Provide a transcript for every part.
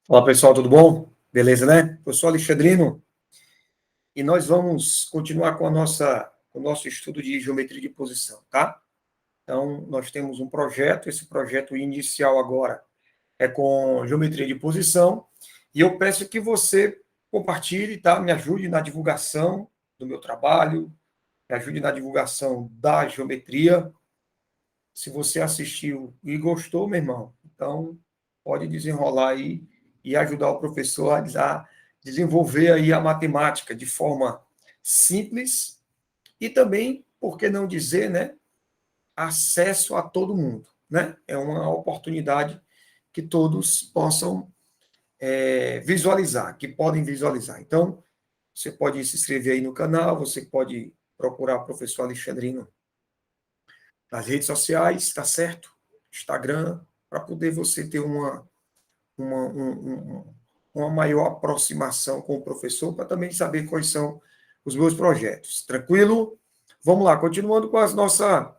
Olá pessoal, tudo bom? Beleza, né? Eu sou Alexandrino e nós vamos continuar com o nosso estudo de geometria de posição, tá? Então, nós temos um projeto, esse projeto inicial agora é com geometria de posição, e eu peço que você compartilhe, tá? Me ajude na divulgação do meu trabalho, me ajude na divulgação da geometria. Se você assistiu e gostou, meu irmão, então pode desenrolar aí e ajudar o professor a desenvolver aí a matemática de forma simples e também, por que não dizer, né, acesso a todo mundo, né? É uma oportunidade que todos possam visualizar, que podem visualizar. Então, você pode se inscrever aí no canal, você pode procurar o professor Alexandrino nas redes sociais, tá certo? Instagram, para poder você ter uma, uma maior aproximação com o professor, para também saber quais são os meus projetos. Tranquilo? Vamos lá, continuando com a nossa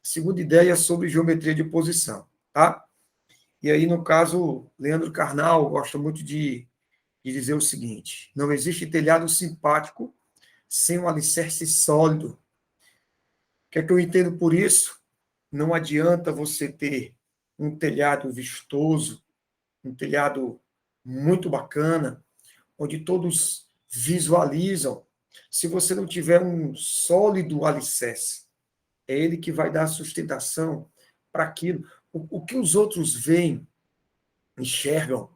segunda ideia sobre geometria de posição, tá? E aí, no caso, Leandro Carnal gosta muito de dizer o seguinte: não existe telhado simpático sem um alicerce sólido. O que é que eu entendo por isso? Não adianta você ter um telhado vistoso, um telhado muito bacana, onde todos visualizam, se você não tiver um sólido alicerce. É ele que vai dar sustentação para aquilo. O que os outros veem, enxergam,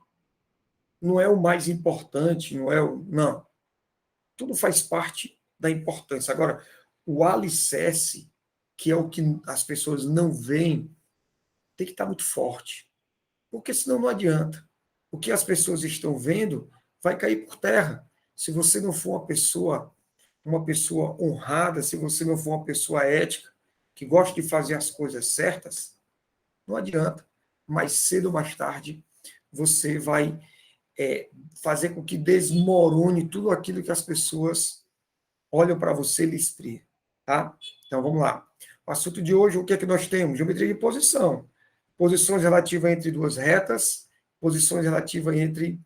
não é o mais importante, não é o. Não. Tudo faz parte da importância. Agora, o alicerce, que é o que as pessoas não veem, tem que estar muito forte. Porque senão não adianta. O que as pessoas estão vendo vai cair por terra. Se você não for uma pessoa honrada, se você não for uma pessoa ética, que gosta de fazer as coisas certas, não adianta. Mais cedo ou mais tarde, você vai fazer com que desmorone tudo aquilo que as pessoas olham para você e lhe espreiam. Tá? Então, vamos lá. O assunto de hoje, o que é que nós temos? Geometria de posição. Posições relativas entre duas retas, posições relativas entre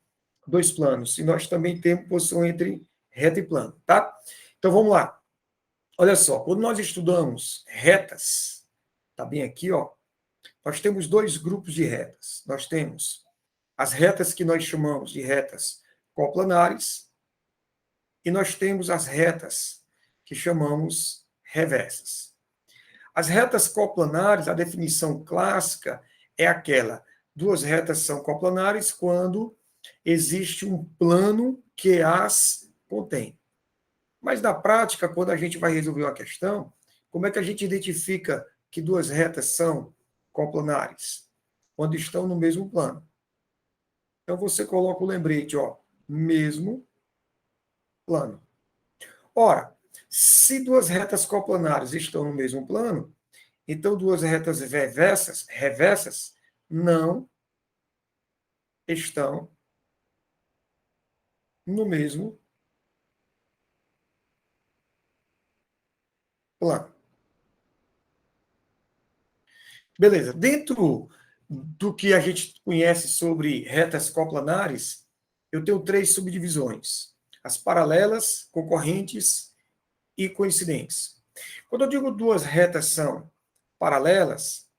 dois planos. E nós também temos posição entre reta e plano, tá? Então, vamos lá. Olha só, quando nós estudamos retas, tá bem aqui, ó, nós temos dois grupos de retas. Nós temos as retas que nós chamamos de retas coplanares e nós temos as retas que chamamos reversas. As retas coplanares, a definição clássica é aquela: duas retas são coplanares quando existe um plano que as contém. Mas na prática, quando a gente vai resolver uma questão, como é que a gente identifica que duas retas são coplanares? Quando estão no mesmo plano. Então você coloca o lembrete, ó, mesmo plano. Ora, se duas retas coplanares estão no mesmo plano, então duas retas reversas não estão no mesmo plano. Beleza. Dentro do que a gente conhece sobre retas coplanares, eu tenho três subdivisões: as paralelas, concorrentes e coincidentes. Quando eu digo duas retas são paralelas,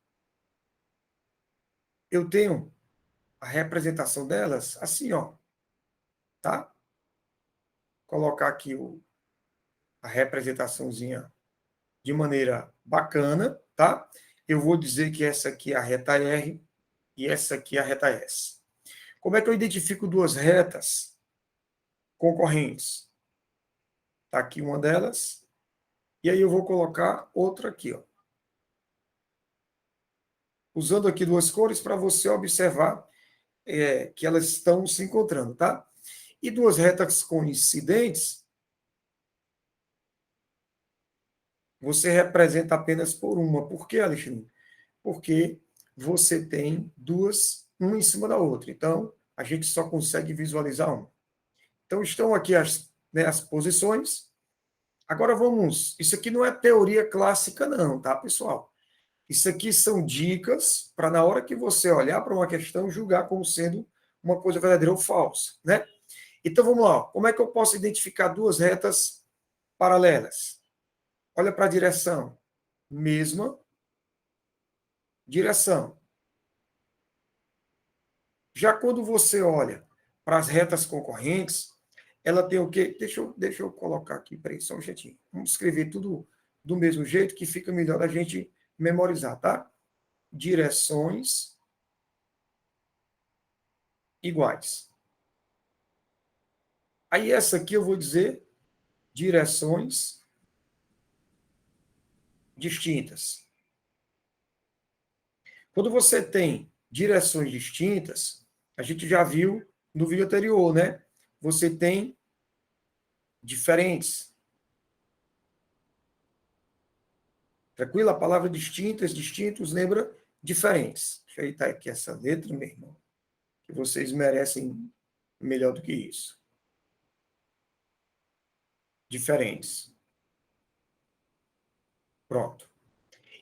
eu tenho a representação delas assim, ó, tá? Colocar aqui a representaçãozinha de maneira bacana, tá? Eu vou dizer que essa aqui é a reta R e essa aqui é a reta S. Como é que eu identifico duas retas concorrentes? Está aqui uma delas, e aí eu vou colocar outra aqui, ó. Usando aqui duas cores para você observar que elas estão se encontrando, tá? E duas retas coincidentes, você representa apenas por uma. Por quê, Alexandre? Porque você tem duas, uma em cima da outra. Então, a gente só consegue visualizar uma. Então, estão aqui as posições. Agora vamos. Isso aqui não é teoria clássica, não, tá, pessoal? Isso aqui são dicas para, na hora que você olhar para uma questão, julgar como sendo uma coisa verdadeira ou falsa, né? Então, vamos lá. Como é que eu posso identificar duas retas paralelas? Olha para a direção. Mesma direção. Já quando você olha para as retas concorrentes, ela tem o quê? Deixa eu colocar aqui, peraí, só um jeitinho. Vamos escrever tudo do mesmo jeito que fica melhor a gente memorizar, tá? Direções iguais. Aí essa aqui eu vou dizer direções distintas. Quando você tem direções distintas, a gente já viu no vídeo anterior, né? Você tem diferentes. Tranquilo? A palavra distintas, distintos, lembra diferentes. Deixa eu ajeitar aqui essa letra, meu irmão, que vocês merecem melhor do que isso. Diferentes. Pronto.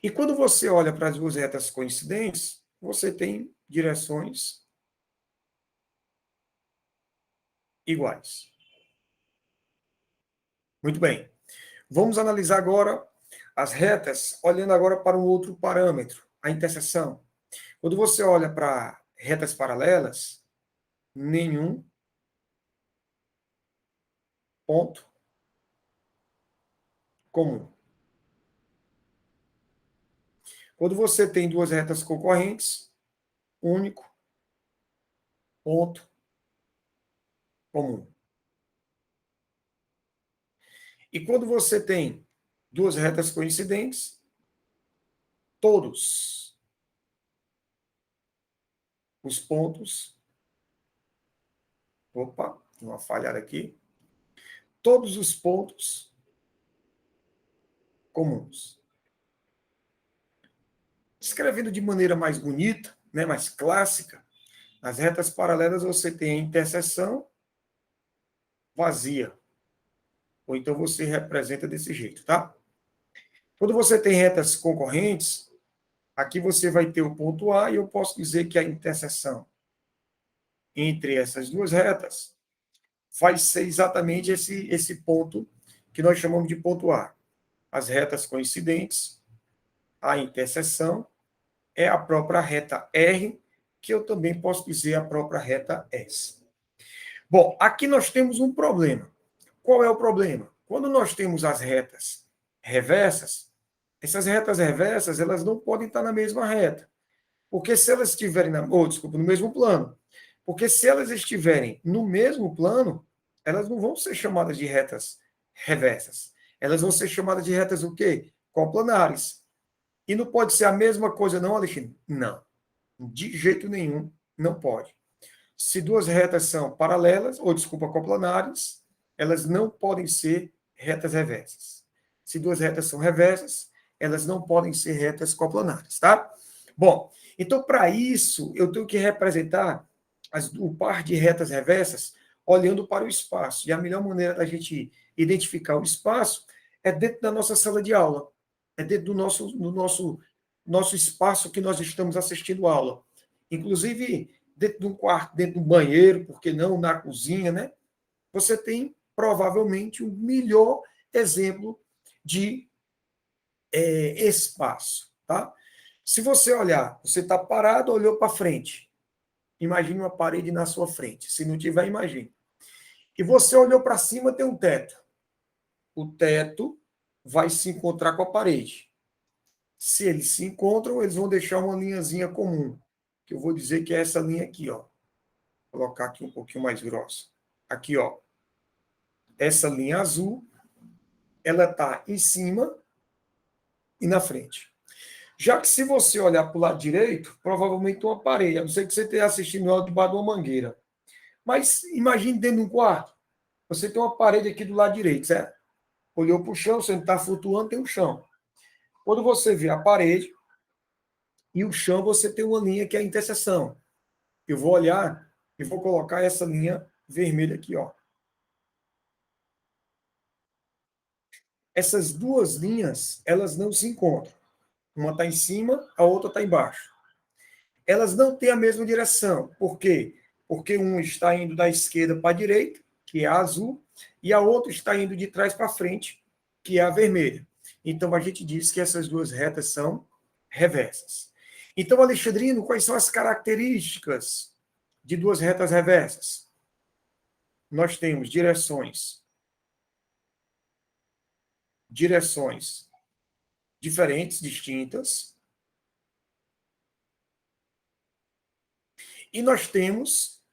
E quando você olha para as duas retas coincidentes, você tem direções iguais. Muito bem. Vamos analisar agora as retas, olhando agora para um outro parâmetro, a interseção. Quando você olha para retas paralelas, nenhum ponto comum. Quando você tem duas retas concorrentes, único ponto comum. E quando você tem duas retas coincidentes, todos os pontos. Opa, tem uma falhada aqui. Todos os pontos comuns. Escrevendo de maneira mais bonita, né, mais clássica, nas retas paralelas você tem a interseção vazia. Ou então você representa desse jeito, tá? Quando você tem retas concorrentes, aqui você vai ter o ponto A e eu posso dizer que a interseção entre essas duas retas vai ser exatamente esse ponto que nós chamamos de ponto A. As retas coincidentes, a interseção, é a própria reta R, que eu também posso dizer a própria reta S. Bom, aqui nós temos um problema. Qual é o problema? Quando nós temos as retas reversas, essas retas reversas, elas não podem estar na mesma reta. Porque se elas estiverem no mesmo plano. Porque se elas estiverem no mesmo plano, elas não vão ser chamadas de retas reversas. Elas vão ser chamadas de retas o quê? Coplanares. E não pode ser a mesma coisa, não, Alexandre? Não. De jeito nenhum, não pode. Se duas retas são paralelas, ou desculpa, coplanares, elas não podem ser retas reversas. Se duas retas são reversas, elas não podem ser retas coplanares, tá? Bom, então para isso eu tenho que representar o par de retas reversas olhando para o espaço. E a melhor maneira da gente identificar o espaço é dentro da nossa sala de aula, é dentro do nosso espaço que nós estamos assistindo a aula. Inclusive, dentro de um quarto, dentro de um banheiro, por que não, na cozinha, né? Você tem provavelmente o melhor exemplo de espaço, tá? Se você olhar, você está parado, olhou para frente. Imagine uma parede na sua frente. Se não tiver, imagine. E você olhou para cima, tem um teto. O teto vai se encontrar com a parede. Se eles se encontram, eles vão deixar uma linhazinha comum, que eu vou dizer que é essa linha aqui, ó. Vou colocar aqui um pouquinho mais grossa. Aqui, ó. Essa linha azul, ela está em cima e na frente. Já que se você olhar para o lado direito, provavelmente uma parede, a não ser que você esteja assistindo ela debaixo de uma mangueira. Mas imagine dentro de um quarto, você tem uma parede aqui do lado direito, certo? Olhou para o chão, você não está flutuando, tem um chão. Quando você vê a parede e o chão, você tem uma linha que é a interseção. Eu vou olhar e vou colocar essa linha vermelha aqui, ó. Essas duas linhas, elas não se encontram. Uma está em cima, a outra está embaixo. Elas não têm a mesma direção. Por quê? porque um está indo da esquerda para a direita, que é a azul, e a outra está indo de trás para frente, que é a vermelha. Então, a gente diz que essas duas retas são reversas. Então, Alexandrino, quais são as características de duas retas reversas? Nós temos direções diferentes, distintas, e nós temos,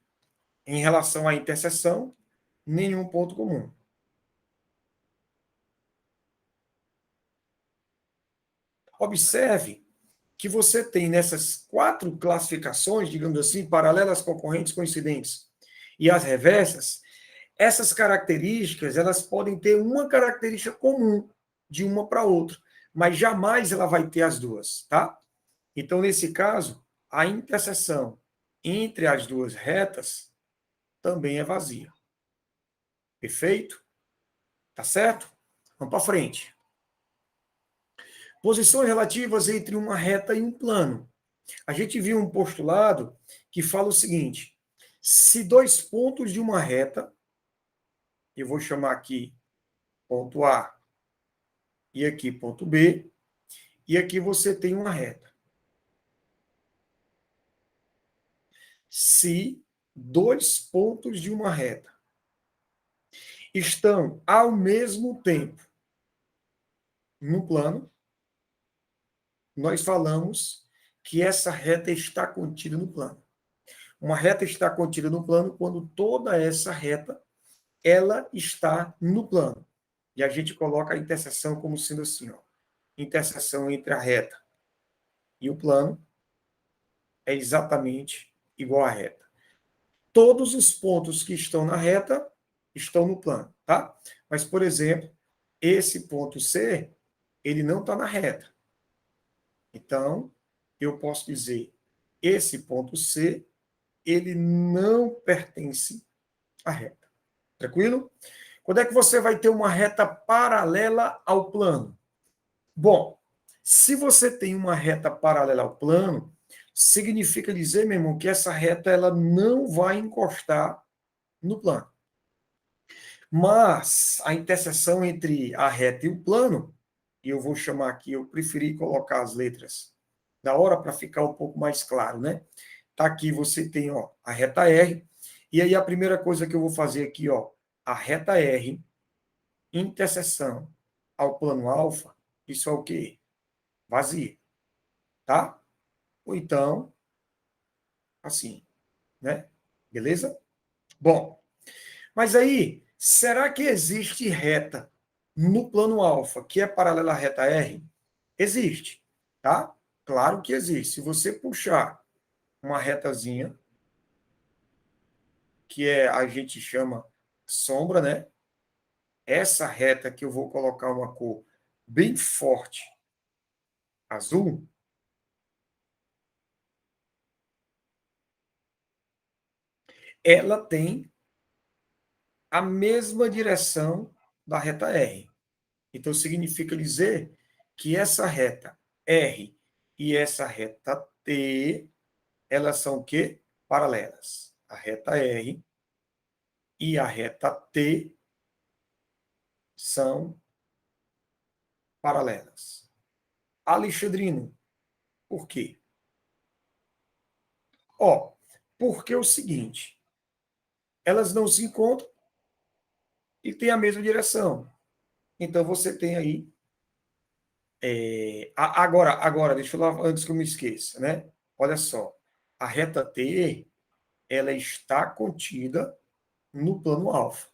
em relação à interseção, nenhum ponto comum. Observe que você tem nessas 4 classificações, digamos assim, paralelas, concorrentes, coincidentes, e as reversas, essas características, elas podem ter uma característica comum de uma para outra, mas jamais ela vai ter as duas, tá? Então, nesse caso, a interseção entre as duas retas também é vazia. Perfeito? Tá certo? Vamos para frente. Posições relativas entre uma reta e um plano. A gente viu um postulado que fala o seguinte: se dois pontos de uma reta, eu vou chamar aqui ponto A e aqui ponto B, e aqui você tem uma reta. Se dois pontos de uma reta estão ao mesmo tempo no plano, nós falamos que essa reta está contida no plano. Uma reta está contida no plano quando toda essa reta ela está no plano. E a gente coloca a interseção como sendo assim, ó, interseção entre a reta e o plano é exatamente igual à reta. Todos os pontos que estão na reta estão no plano, tá? Mas, por exemplo, esse ponto C, ele não está na reta. Então, eu posso dizer, esse ponto C, ele não pertence à reta. Tranquilo? Quando é que você vai ter uma reta paralela ao plano? Bom, se você tem uma reta paralela ao plano, significa dizer, meu irmão, que essa reta ela não vai encostar no plano. Mas a interseção entre a reta e o plano, e eu vou chamar aqui, eu preferi colocar as letras da hora para ficar um pouco mais claro, né? Tá aqui, você tem, ó, a reta R, e aí a primeira coisa que eu vou fazer aqui, ó, a reta R, interseção ao plano alfa, isso é o quê? Vazia, tá? Ou então, assim, né? Beleza? Bom, mas aí, será que existe reta no plano alfa que é paralela à reta R? Existe, tá? Claro que existe. Se você puxar uma retazinha, que é a gente chama sombra, né? Essa reta que eu vou colocar uma cor bem forte, azul, ela tem a mesma direção da reta R. Então, significa dizer que essa reta R e essa reta T, elas são o quê? Paralelas. A reta R e a reta T são paralelas. Alexandrino, por quê? Ó, porque é o seguinte, elas não se encontram e têm a mesma direção. Então, você tem aí... agora, deixa eu falar antes que eu me esqueça, né? Olha só, a reta T, ela está contida no plano alfa.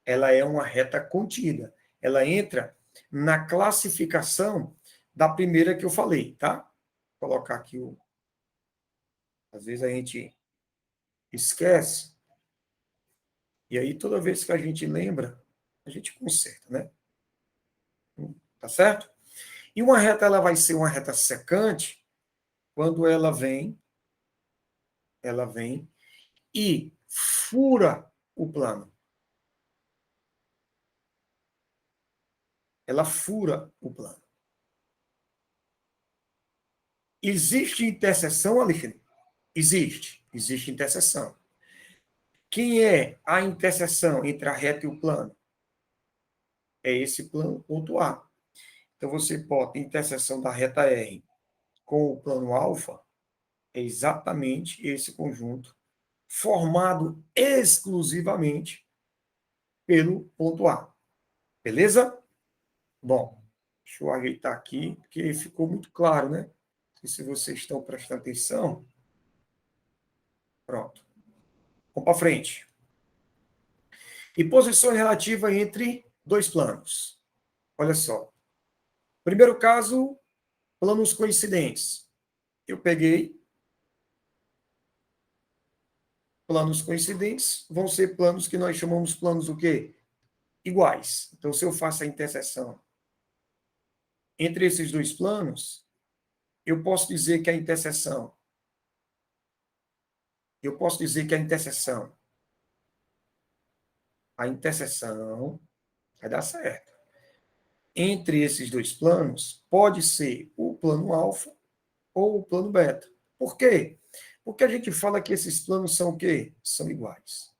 Ela é uma reta contida. Ela entra na classificação da primeira que eu falei, tá? Vou colocar aqui o... Às vezes a gente esquece, e aí toda vez que a gente lembra, a gente conserta, né? Tá certo? E uma reta, ela vai ser uma reta secante quando ela vem e fura o plano. Ela fura o plano. Existe interseção, Alexandre? Existe interseção. Quem é a interseção entre a reta e o plano? É esse plano, ponto A. Então, você pode ter interseção da reta R com o plano alfa, é exatamente esse conjunto, formado exclusivamente pelo ponto A. Beleza? Bom, deixa eu ajeitar aqui, porque ficou muito claro, né? E se vocês estão prestando atenção, pronto. Vamos para frente. E posições relativas entre dois planos. Olha só. Primeiro caso, planos coincidentes. Eu peguei planos coincidentes, vão ser planos que nós chamamos planos o quê? Iguais. Então, se eu faço a interseção entre esses dois planos, eu posso dizer que a interseção, a interseção vai dar certo. Entre esses dois planos, pode ser o plano alfa ou o plano beta. Por quê? Porque a gente fala que esses planos são o quê? São iguais.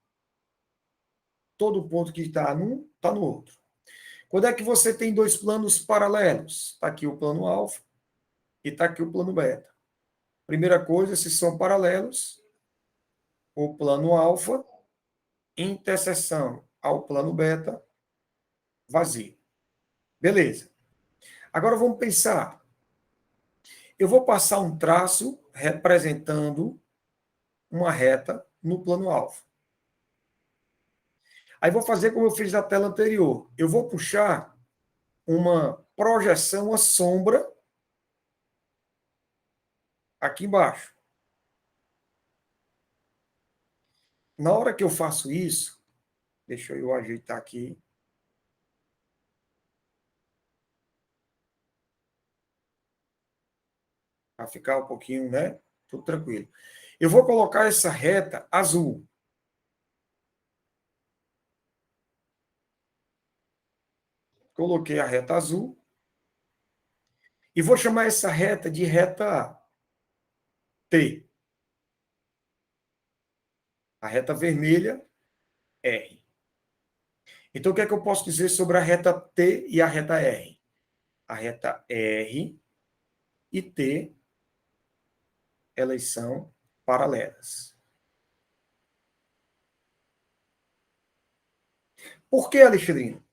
Todo ponto que está num, está no outro. Quando é que você tem dois planos paralelos? Está aqui o plano alfa e está aqui o plano beta. Primeira coisa, se são paralelos, o plano alfa, interseção ao plano beta, vazio. Beleza. Agora vamos pensar. Eu vou passar um traço representando uma reta no plano alfa. Aí vou fazer como eu fiz na tela anterior. Eu vou puxar uma projeção, uma sombra aqui embaixo. Na hora que eu faço isso, deixa eu ajeitar aqui. Para ficar um pouquinho, né? Tudo tranquilo. Eu vou colocar essa reta azul. Coloquei a reta azul. E vou chamar essa reta de reta T. A reta vermelha, R. Então, o que é que eu posso dizer sobre a reta T e a reta R? A reta R e T, elas são paralelas. Por que, Alexandrino?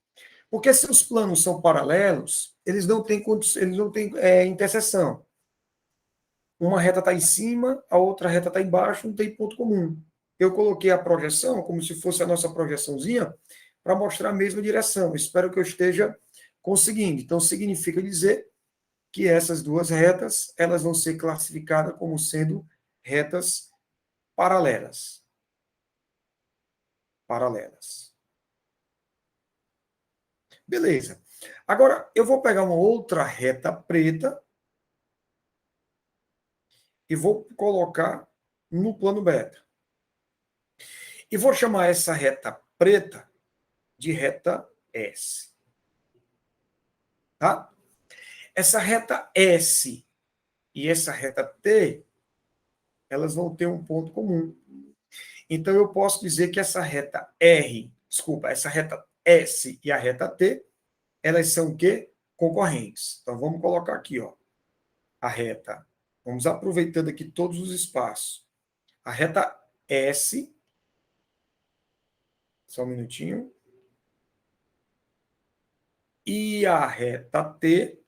Porque se os planos são paralelos, eles não têm, interseção. Uma reta está em cima, a outra reta está embaixo, não tem ponto comum. Eu coloquei a projeção como se fosse a nossa projeçãozinha para mostrar a mesma direção. Espero que eu esteja conseguindo. Então, significa dizer que essas duas retas elas vão ser classificadas como sendo retas paralelas. Paralelas. Beleza. Agora, eu vou pegar uma outra reta preta e vou colocar no plano beta. E vou chamar essa reta preta de reta S. Tá? Essa reta S e essa reta T, elas vão ter um ponto comum. Então, eu posso dizer que essa reta essa reta S e a reta T, elas são o quê? Concorrentes. Então, vamos colocar aqui, ó, a reta. Vamos aproveitando aqui todos os espaços. A reta S, só um minutinho, e a reta T,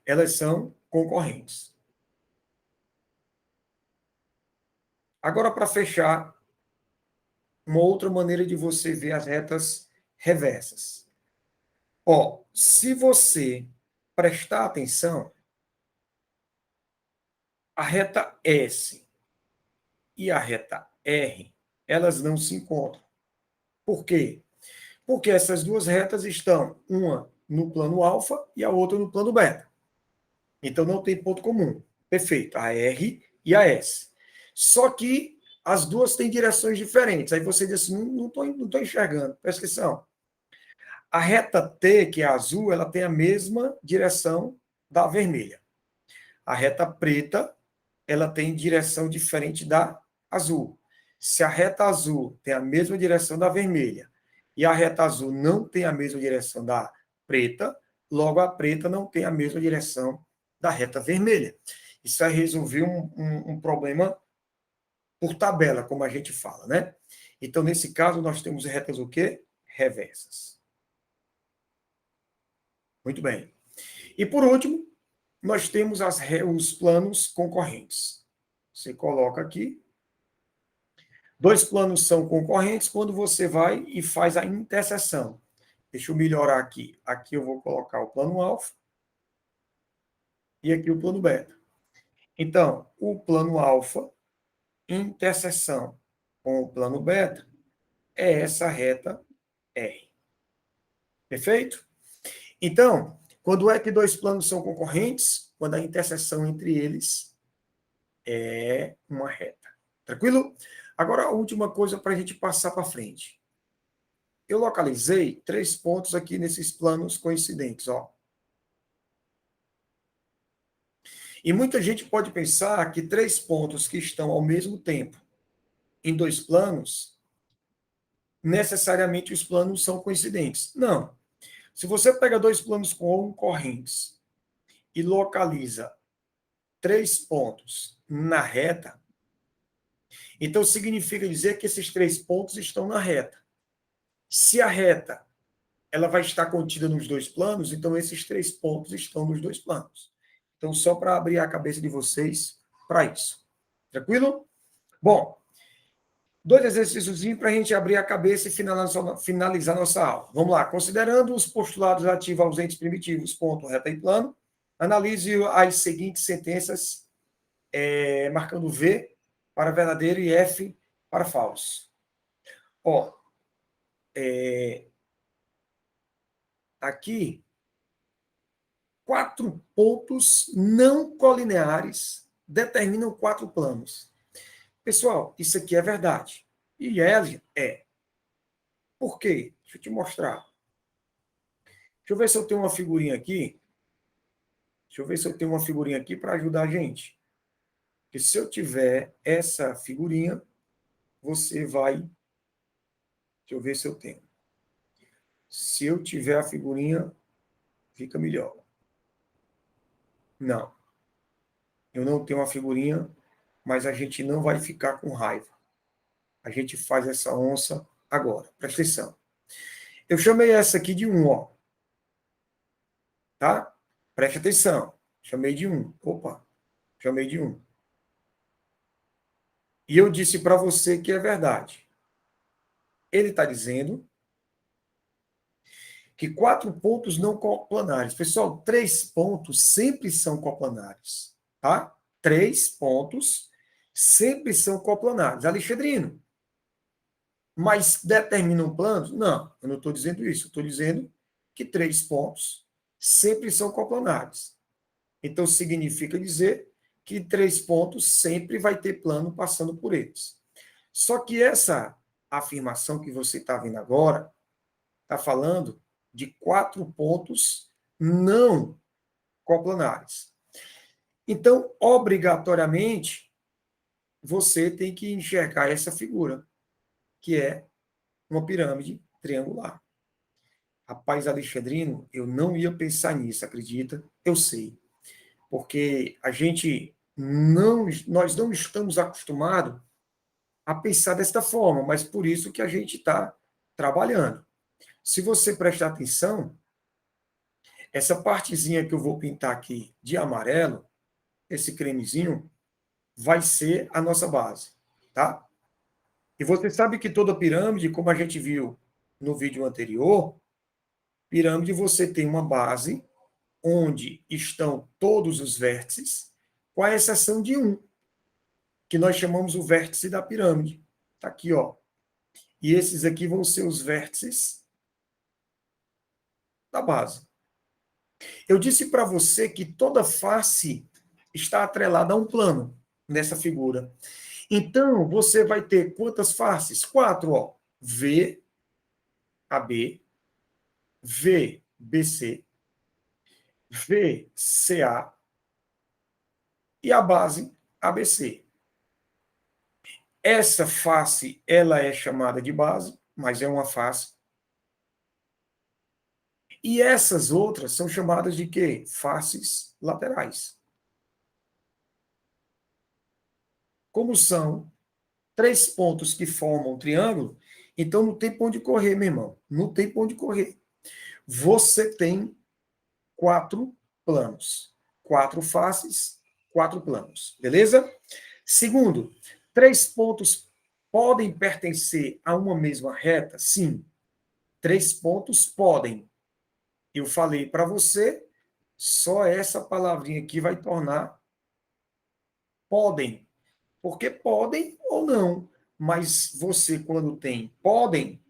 elas são concorrentes. Agora, para fechar, uma outra maneira de você ver as retas reversas. Ó, se você prestar atenção, a reta S e a reta R, elas não se encontram. Por quê? Porque essas duas retas estão, uma no plano alfa e a outra no plano beta. Então, não tem ponto comum. Perfeito. A R e a S. Só que as duas têm direções diferentes. Aí você diz assim, não estou enxergando. Presta atenção. A reta T, que é azul, ela tem a mesma direção da vermelha. A reta preta, ela tem direção diferente da azul. Se a reta azul tem a mesma direção da vermelha e a reta azul não tem a mesma direção da preta, logo a preta não tem a mesma direção da reta vermelha. Isso vai resolver um problema por tabela, como a gente fala, né? Então, nesse caso, nós temos retas o quê? Reversas. Muito bem. E, por último, nós temos os planos concorrentes. Você coloca aqui. Dois planos são concorrentes quando você vai e faz a interseção. Deixa eu melhorar aqui. Aqui eu vou colocar o plano alfa e aqui o plano beta. Então, o plano alfa, interseção com o plano beta, é essa reta R. Perfeito? Então, quando é que dois planos são concorrentes? Quando a interseção entre eles é uma reta. Tranquilo? Agora, a última coisa para a gente passar para frente. Eu localizei 3 pontos aqui nesses planos coincidentes. Ó. E muita gente pode pensar que 3 pontos que estão ao mesmo tempo em 2 planos, necessariamente os planos são coincidentes. Não. Se você pega 2 planos concorrentes e localiza 3 pontos na reta, então significa dizer que esses 3 pontos estão na reta. Se a reta ela vai estar contida nos 2 planos, então esses 3 pontos estão nos 2 planos. Então, só para abrir a cabeça de vocês para isso. Tranquilo? Bom, 2 exercícios para a gente abrir a cabeça e finalizar nossa aula. Vamos lá. Considerando os postulados ativos ausentes primitivos, ponto, reta e plano, analise as seguintes sentenças, marcando V para verdadeiro e F para falso. Ó, aqui, 4 pontos não colineares determinam 4 planos. Pessoal, isso aqui é verdade. E L é. Por quê? Deixa eu te mostrar. Deixa eu ver se eu tenho uma figurinha aqui. Deixa eu ver se eu tenho uma figurinha aqui para ajudar a gente. Porque se eu tiver essa figurinha, você vai... Deixa eu ver se eu tenho. Se eu tiver a figurinha, fica melhor. Não. Eu não tenho uma figurinha, mas a gente não vai ficar com raiva. A gente faz essa onça agora. Presta atenção. Eu chamei essa aqui de 1, ó. Tá? Preste atenção. Chamei de 1. Opa, chamei de 1. E eu disse para você que é verdade. Ele está dizendo que 4 pontos não coplanares. Pessoal, 3 pontos sempre são coplanares. Tá? 3 pontos sempre são coplanares. Alexandrino, mas determinam planos? Não, eu não estou dizendo isso. Eu estou dizendo que 3 pontos sempre são coplanares. Então, significa dizer que 3 pontos sempre vai ter plano passando por eles. Só que essa afirmação que você está vendo agora está falando de 4 pontos não coplanares. Então, obrigatoriamente, você tem que enxergar essa figura, que é uma pirâmide triangular. Rapaz, Alexandrino, eu não ia pensar nisso, acredita? Eu sei. Porque nós não estamos acostumados a pensar desta forma, mas por isso que a gente está trabalhando. Se você prestar atenção, essa partezinha que eu vou pintar aqui de amarelo, esse cremezinho, vai ser a nossa base, tá? E você sabe que toda pirâmide, como a gente viu no vídeo anterior, pirâmide você tem uma base onde estão todos os vértices, com a exceção de um, que nós chamamos o vértice da pirâmide. Está aqui, ó. E esses aqui vão ser os vértices da base. Eu disse para você que toda face está atrelada a um plano nessa figura. Então, você vai ter quantas faces? 4, ó. V, AB, V, BC, V, CA e a base ABC. Essa face, ela é chamada de base, mas é uma face. E essas outras são chamadas de quê? Faces laterais. Como são 3 pontos que formam um triângulo, então não tem pra onde correr, meu irmão. Não tem pra onde correr. Você tem 4 planos. 4 faces, 4 planos. Beleza? Segundo, 3 pontos podem pertencer a uma mesma reta? Sim. 3 pontos podem. Eu falei para você, só essa palavrinha aqui vai tornar podem. Porque podem ou não. Mas você, quando tem podem,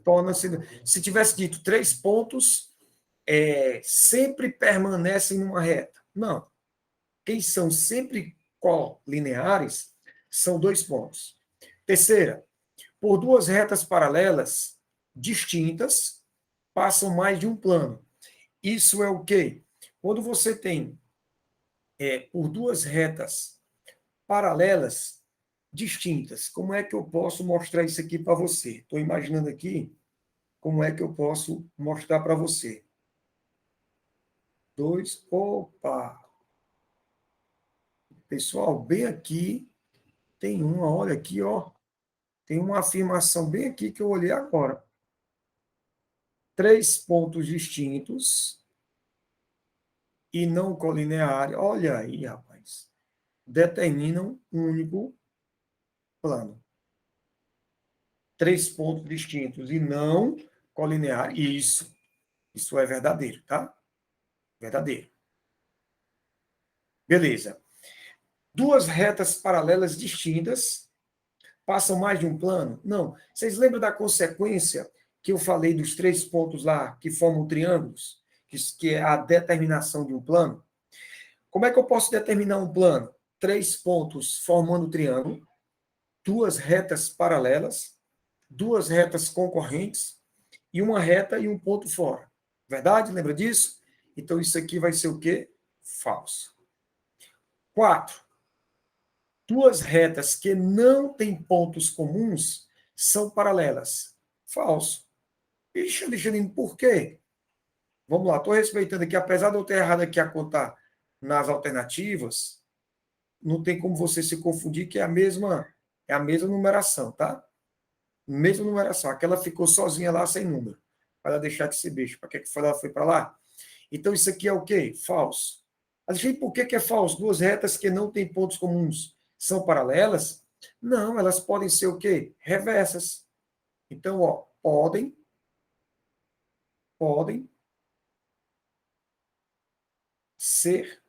torna-se. Se tivesse dito 3 pontos, sempre permanecem numa reta. Não. Quem são sempre colineares são 2 pontos. Terceira, por 2 retas paralelas distintas, passam mais de um plano. Isso é o quê? Quando você tem por 2 retas paralelas distintas, como é que eu posso mostrar isso aqui para você? Estou imaginando aqui como é que eu posso mostrar para você. 2, opa! Pessoal, bem aqui tem uma, olha aqui, ó. Tem uma afirmação bem aqui que eu olhei agora. 3 pontos distintos e não colineares. Olha aí, rapaz. Determinam um único plano. 3 pontos distintos e não colineares. Isso é verdadeiro, tá? Verdadeiro. Beleza. 2 retas paralelas distintas passam mais de um plano? Não. Vocês lembram da consequência que eu falei dos 3 pontos lá que formam triângulos? Que é a determinação de um plano? Como é que eu posso determinar um plano? 3 pontos formando triângulo, 2 retas paralelas, 2 retas concorrentes e uma reta e um ponto fora. Verdade? Lembra disso? Então, isso aqui vai ser o quê? Falso. 4. 2 retas que não têm pontos comuns são paralelas. Falso. Ixi, Alexandre, por quê? Vamos lá, estou respeitando aqui, apesar de eu ter errado aqui a contar nas alternativas, não tem como você se confundir que é a mesma numeração, tá? Mesma numeração. Aquela ficou sozinha lá sem número. Para ela deixar de ser beijo. Para que ela foi para lá? Então, isso aqui é o quê? Falso. Alexandre, por que é falso? 2 retas que não têm pontos comuns são paralelas? Não, elas podem ser o quê? Reversas. Então, ó, podem ser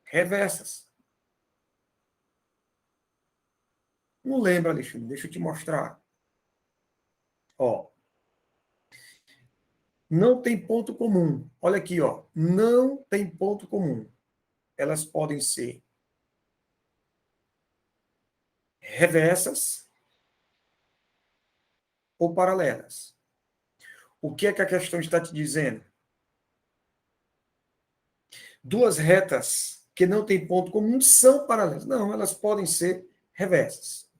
reversas. Não lembra, Alexandre? Deixa eu te mostrar. Ó, não tem ponto comum. Olha aqui, ó. Não tem ponto comum. Elas podem ser reversas ou paralelas. O que é que a questão está te dizendo? 2 retas que não têm ponto comum são paralelas. Não, elas podem ser reversas.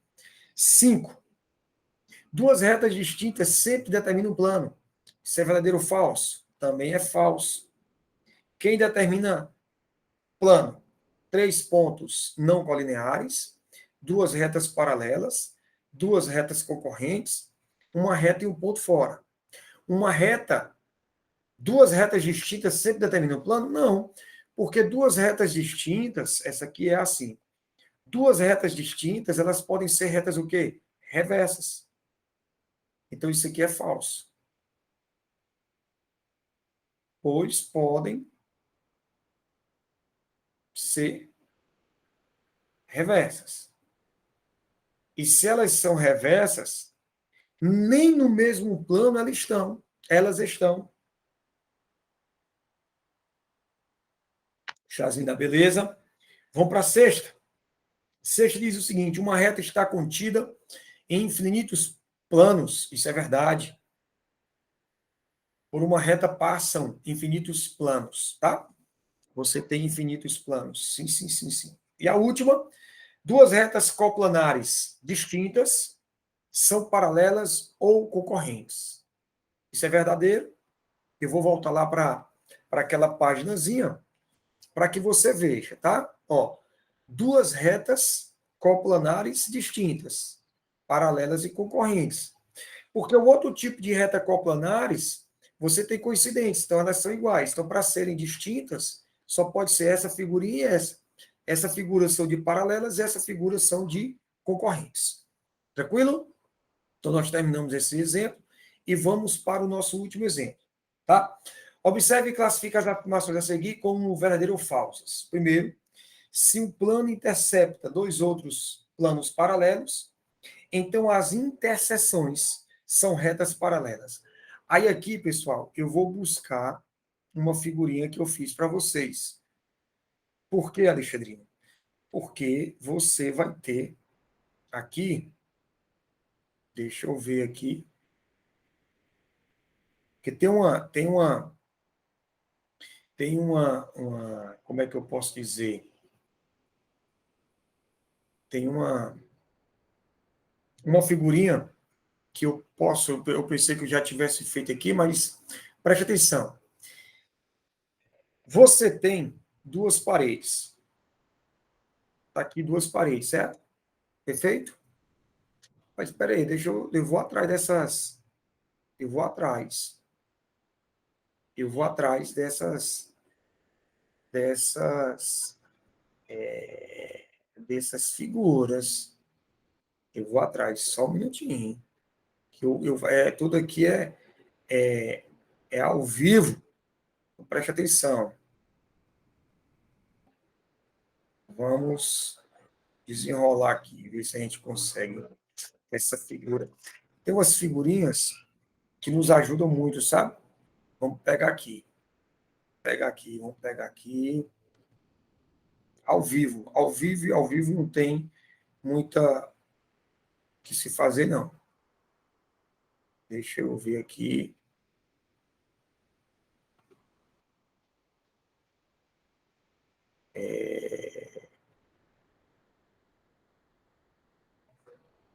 5. 2 retas distintas sempre determinam um plano. Isso é verdadeiro ou falso? Também é falso. Quem determina plano? 3 pontos não colineares, 2 retas paralelas, 2 retas concorrentes, uma reta e um ponto fora. Uma reta, 2 retas distintas sempre determinam o plano? Não, porque 2 retas distintas, essa aqui é assim, 2 retas distintas, elas podem ser retas o quê? Reversas. Então, isso aqui é falso. Pois podem ser reversas. E se elas são reversas, nem no mesmo plano elas estão. Elas estão. Chazinho da beleza. Vamos para a sexta. Sexta diz o seguinte: uma reta está contida em infinitos planos. Isso é verdade. Por uma reta passam infinitos planos, tá? Você tem infinitos planos. Sim, sim, sim, sim. E a última, Duas retas coplanares distintas são paralelas ou concorrentes. Isso é verdadeiro? Eu vou voltar lá para aquela paginazinha para que você veja, tá? Ó, duas retas coplanares distintas, paralelas e concorrentes. Porque o outro tipo de reta coplanares, você tem coincidências, então elas são iguais. Então, para serem distintas, só pode ser essa figurinha e essa. Essa figura são de paralelas e essa figura são de concorrentes. Tranquilo? Então, nós terminamos esse exemplo e vamos para o nosso último exemplo. Tá? Observe e classifique as afirmações a seguir como verdadeiras ou falsas. Primeiro, se um plano intercepta dois outros planos paralelos, então as interseções são retas paralelas. Aí aqui, pessoal, eu vou buscar uma figurinha que eu fiz para vocês. Por que, Alexandrino? Porque você vai ter aqui, deixa eu ver aqui, que como é que eu posso dizer? Tem uma figurinha que eu pensei que eu já tivesse feito aqui, mas preste atenção. Você tem duas paredes. Está aqui duas paredes, certo? Perfeito? Mas espera aí, eu vou atrás dessas, eu vou atrás, eu vou atrás dessas, dessas figuras. Eu vou atrás, só um minutinho. Tudo aqui é, é ao vivo. Preste atenção. Vamos desenrolar aqui, ver se a gente consegue essa figura. Tem umas figurinhas que nos ajudam muito, sabe? Vamos pegar aqui. Vamos pegar aqui. Ao vivo não tem muita que se fazer, não. Deixa eu ver aqui.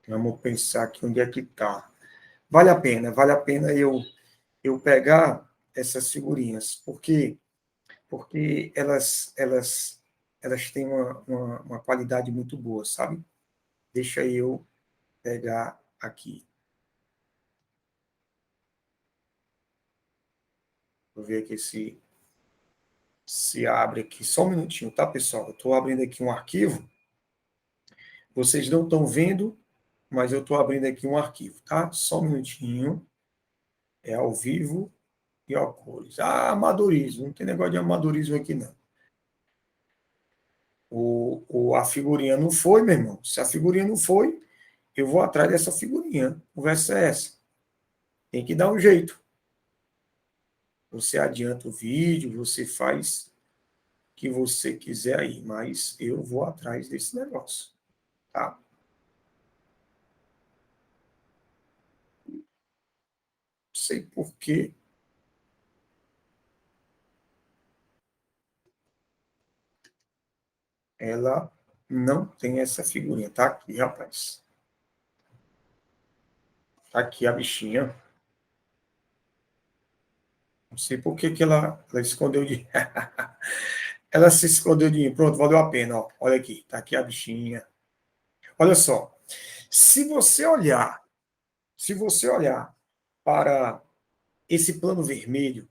Vamos pensar aqui onde é que está. Vale a pena eu pegar essas figurinhas, porque elas têm uma qualidade muito boa, sabe? Deixa eu pegar aqui. Vou ver aqui se abre aqui. Só um minutinho, tá, pessoal? Eu estou abrindo aqui um arquivo. Vocês não estão vendo, mas eu estou abrindo aqui um arquivo, tá? Só um minutinho. É ao vivo e a cores. Ah, amadorismo. Não tem negócio de amadorismo aqui, não. A figurinha não foi, meu irmão. Se a figurinha não foi, eu vou atrás dessa figurinha. Conversa é essa. Tem que dar um jeito. Você adianta o vídeo, você faz o que você quiser aí, mas eu vou atrás desse negócio, tá? Não sei por que ela não tem essa figurinha. Tá aqui, rapaz. Tá aqui a bichinha. Não sei por que ela escondeu de. Ela se escondeu de mim. Pronto, valeu a pena. Ó. Olha aqui, tá aqui a bichinha. Olha só. Se você olhar, se você olhar para esse plano vermelho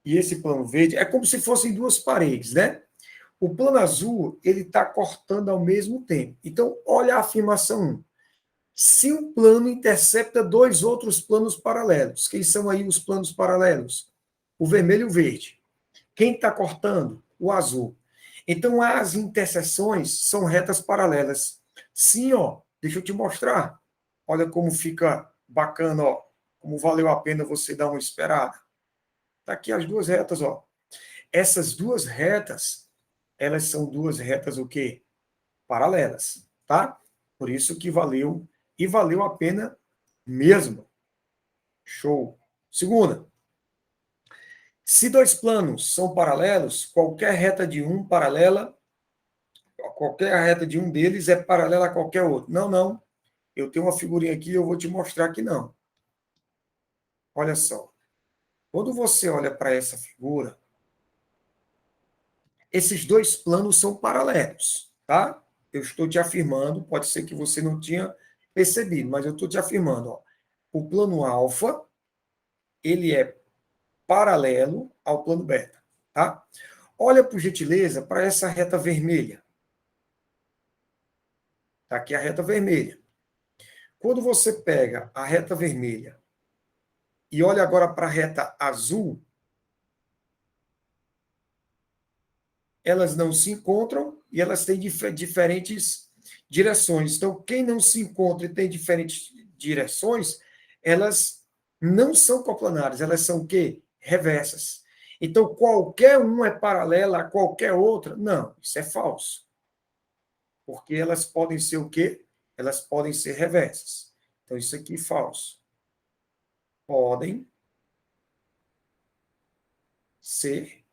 e esse plano verde, é como se fossem duas paredes, né? O plano azul, ele está cortando ao mesmo tempo. Então, olha a afirmação 1. Se um plano intercepta dois outros planos paralelos, quem são aí os planos paralelos? O vermelho e o verde. Quem está cortando? O azul. Então, as interseções são retas paralelas. Sim, ó, deixa eu te mostrar. Olha como fica bacana, ó. Como valeu a pena você dar uma esperada. Está aqui as duas retas, ó. Essas duas retas, elas são duas retas o quê? Paralelas, tá? Por isso que valeu, e valeu a pena mesmo. Show. Segunda, se dois planos são paralelos, qualquer reta de um paralela, qualquer reta de um deles é paralela a qualquer outro. Não, não. Eu tenho uma figurinha aqui e eu vou te mostrar que não. Olha só. Quando você olha para essa figura, esses dois planos são paralelos, tá? Eu estou te afirmando, pode ser que você não tinha percebido, mas eu estou te afirmando, ó. O plano alfa, ele é paralelo ao plano beta, tá? Olha, por gentileza, para essa reta vermelha. Está aqui a reta vermelha. Quando você pega a reta vermelha e olha agora para a reta azul, elas não se encontram e elas têm diferentes direções. Então, quem não se encontra e tem diferentes direções, elas não são coplanares, elas são o quê? Reversas. Então, qualquer uma é paralela a qualquer outra? Não, isso é falso. Porque elas podem ser o quê? Elas podem ser reversas. Então, isso aqui é falso. Podem ser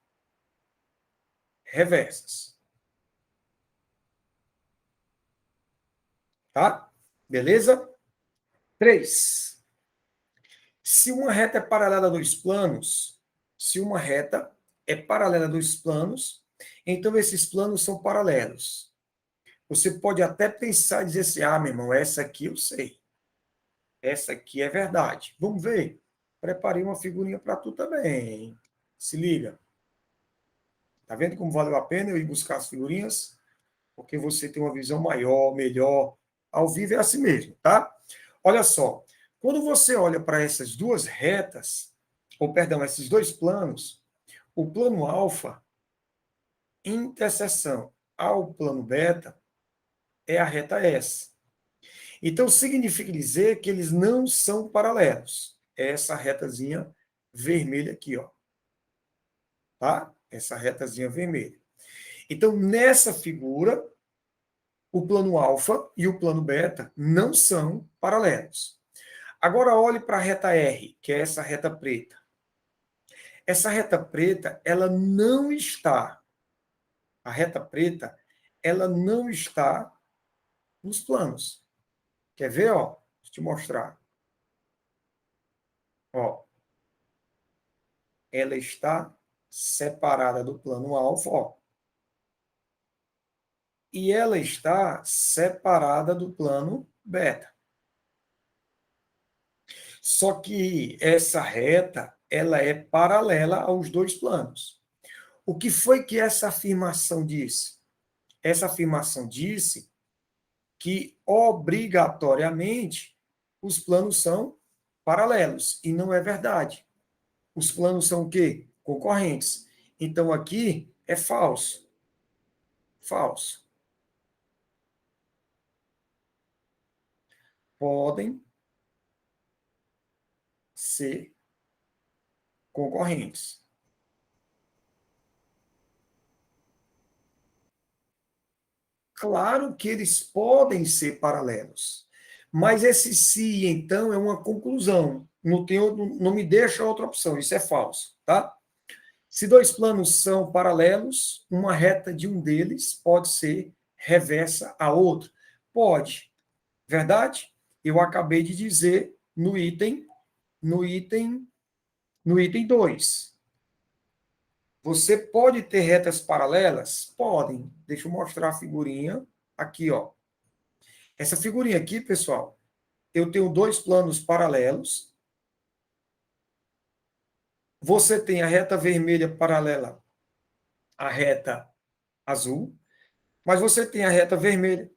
reversas. Tá? Beleza? 3. Se uma reta é paralela a dois planos, se uma reta é paralela a dois planos, então esses planos são paralelos. Você pode até pensar e dizer assim, meu irmão, essa aqui eu sei. Essa aqui é verdade. Vamos ver? Preparei uma figurinha para tu também. Se liga. Tá vendo como valeu a pena eu ir buscar as figurinhas? Porque você tem uma visão maior, melhor. Ao vivo é assim mesmo, tá? Olha só. Quando você olha para essas duas retas, ou perdão, esses dois planos, o plano alfa, interseção ao plano beta, é a reta S. Então, significa dizer que eles não são paralelos. É essa retazinha vermelha aqui, ó. Tá? Essa retazinha vermelha. Então, nessa figura, o plano alfa e o plano beta não são paralelos. Agora, olhe para a reta R, que é essa reta preta. Essa reta preta, ela não está, a reta preta, ela não está nos planos. Quer ver, ó? Deixa eu te mostrar. Ó, ela está separada do plano alfa, ó. E ela está separada do plano beta. Só que essa reta, ela é paralela aos dois planos. O que foi que essa afirmação disse? Essa afirmação disse que, obrigatoriamente, os planos são paralelos. E não é verdade. Os planos são o quê? Concorrentes. Então, aqui é falso. Falso. Podem ser concorrentes. Claro que eles podem ser paralelos. Mas esse se, então, é uma conclusão. Não me deixa outra opção. Isso é falso, tá? Se dois planos são paralelos, uma reta de um deles pode ser reversa a outra. Pode. Verdade? Eu acabei de dizer no item, no item 2. Você pode ter retas paralelas? Podem. Deixa eu mostrar a figurinha aqui, ó. Essa figurinha aqui, pessoal, eu tenho dois planos paralelos. Você tem a reta vermelha paralela à reta azul, mas você tem a reta vermelha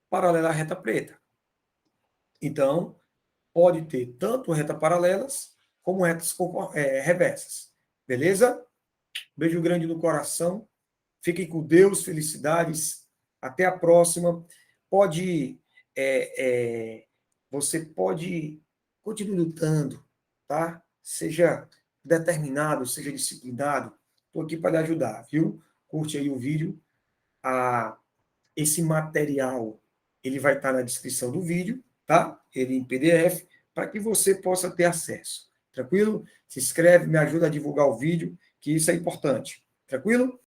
paralela à reta preta. Então, pode ter tanto retas paralelas como retas reversas. Beleza? Beijo grande no coração. Fiquem com Deus, felicidades. Até a próxima. Pode, você pode continuar lutando, tá? Seja determinado, seja disciplinado. Estou aqui para lhe ajudar, viu? Curte aí o vídeo. Esse material, ele vai estar na descrição do vídeo, tá? Ele em PDF, para que você possa ter acesso. Tranquilo? Se inscreve, me ajuda a divulgar o vídeo, que isso é importante. Tranquilo?